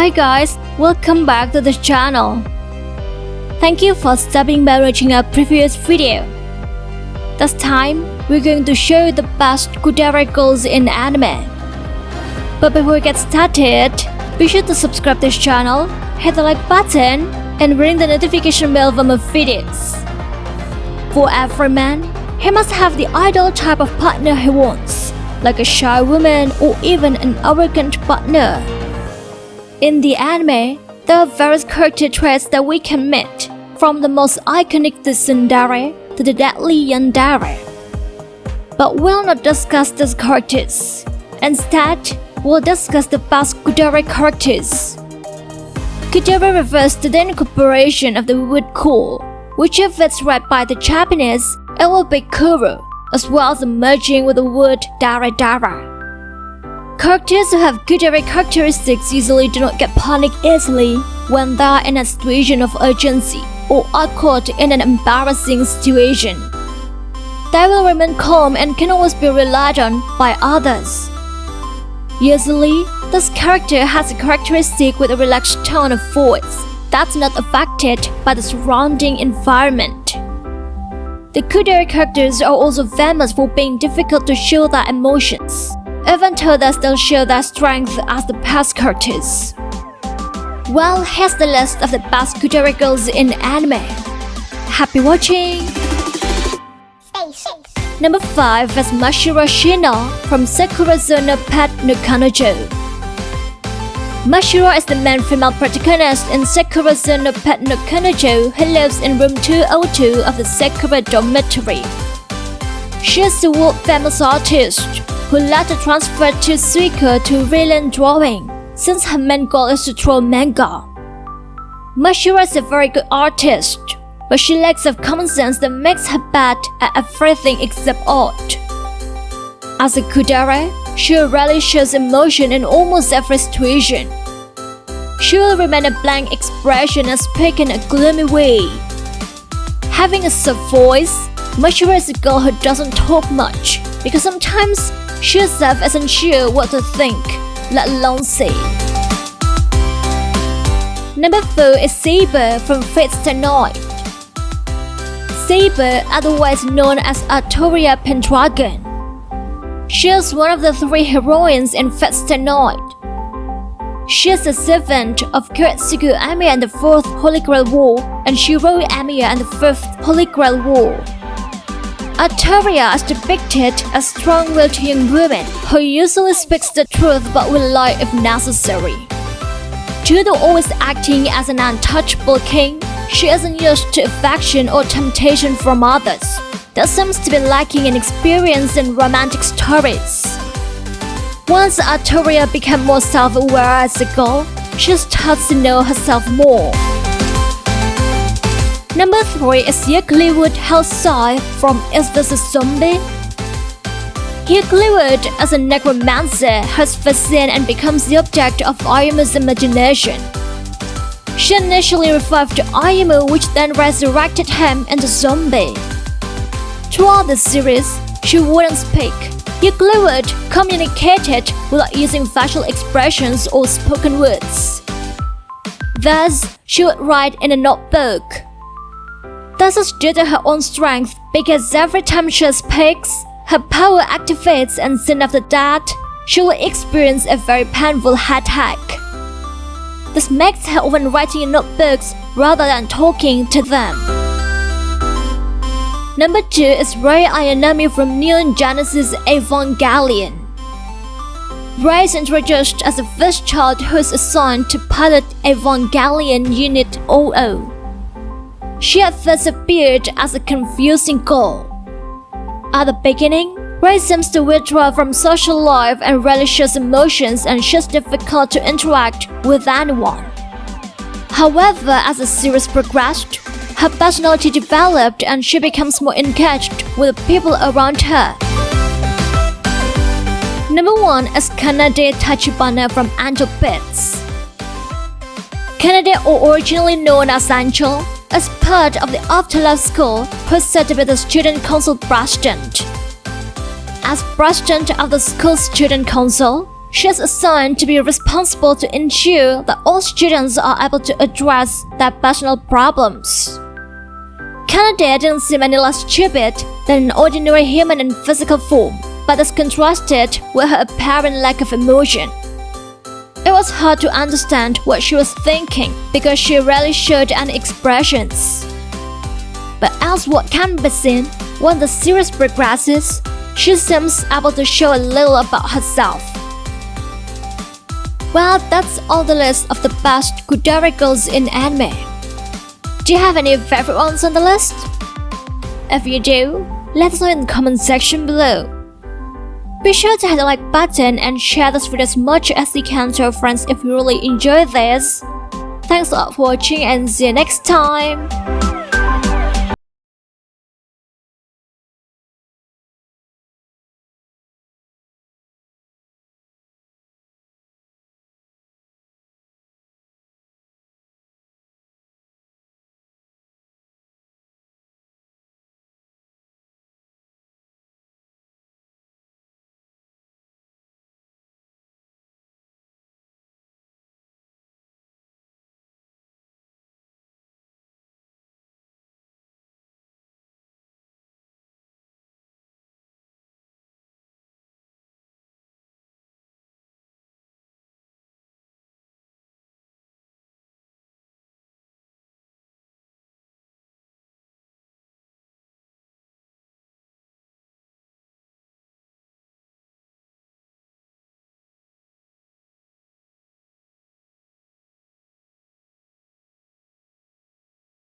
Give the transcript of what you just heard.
Hi guys, welcome back to the channel. Thank you for stopping by watching our previous video. This time, we're going to show you the best Kuudere girls in anime. But before we get started, be sure to subscribe to this channel, hit the like button, and ring the notification bell for more videos. For every man, he must have the ideal type of partner he wants, like a shy woman or even an arrogant partner. In the anime, there are various character traits that we can meet, from the most iconic tsundere to the deadly yandere. But we'll not discuss these characters. Instead, we'll discuss the best Kuudere characters. Kuudere refers to the incorporation of the word cool, which if it's read by the Japanese, it will be kuru, as well as merging with the word dara. Characters who have Kuudere characteristics usually do not get panicked easily when they are in a situation of urgency or are caught in an embarrassing situation. They will remain calm and can always be relied on by others. Usually, this character has a characteristic with a relaxed tone of voice that's not affected by the surrounding environment. The Kuudere characters are also famous for being difficult to show their emotions, even though they still show their strength as the past characters. Well, here's the list of the best Kuudere girls in anime. Happy watching! Number 5 is Mashiro Shino from Sakura no Pet no Kanojo. Mashiro is the main female protagonist in Sakura no Pet no Kanojo who lives in room 202 of the Sakura dormitory. She is a world-famous artist who later transferred to Suiko to freelance drawing, since her main goal is to draw manga. Mashiro is a very good artist, but she lacks of common sense that makes her bad at everything except art. As a Kuudere, she rarely shows emotion in almost every situation. She will remain a blank expression and speak in a gloomy way. Having a soft voice, Mashiro is a girl who doesn't talk much, because sometimes she herself isn't sure what to think, let alone say. Number 4 is Saber from Fate Stay Night. Saber, otherwise known as Artoria Pendragon. She is one of the 3 heroines in Fate Stay Night. She is the servant of Kuretsugu Amiya in the 4th Holy Grail War and Shiroi Amiya in the 5th Holy Grail War. Artoria is depicted as strong-willed young woman who usually speaks the truth but will lie if necessary. Due to always acting as an untouchable king, she isn't used to affection or temptation from others. That seems to be lacking in experience in romantic stories. Once Artoria became more self-aware as a girl, she starts to know herself more. Number 3 is Euclid Hellside from Is This a Zombie? Euclid is a necromancer who is foreseen and becomes the object of Ayumu's imagination. She initially revived Ayumu, which then resurrected him into a zombie. Throughout the series, she wouldn't speak. Euclid communicated without using facial expressions or spoken words. Thus, she would write in a notebook. This is due to her own strength, because every time she speaks, her power activates, and soon after that, she will experience a very painful headache. This makes her often writing in notebooks rather than talking to them. Number 2 is Rei Ayanami from Neon Genesis Evangelion. Rei is introduced as the first child who is assigned to pilot Evangelion Unit 00. She at first appeared as a confusing girl. At the beginning, Rei seems to withdraw from social life and rarely shows emotions, and she's difficult to interact with anyone. However, as the series progressed, her personality developed and she becomes more engaged with the people around her. Number 1 is Kanade Tachibana from Angel Beats. Kanade, originally known as Angel, is part of the Afterlife School who is said to be the student council president. As president of the school student council, She is assigned to be responsible to ensure that all students are able to address their personal problems. Kuudere didn't seem any less stupid than an ordinary human in physical form, but is contrasted with her apparent lack of emotion. It was hard to understand what she was thinking because she rarely showed any expressions. But as what can be seen, when the series progresses, she seems able to show a little about herself. Well, that's all the list of the best Kuudere girls in anime. Do you have any favorite ones on the list? If you do, let us know in the comment section below. Be sure to hit the like button and share this video as much as you can to your friends if you really enjoyed this. Thanks a lot for watching and see you next time.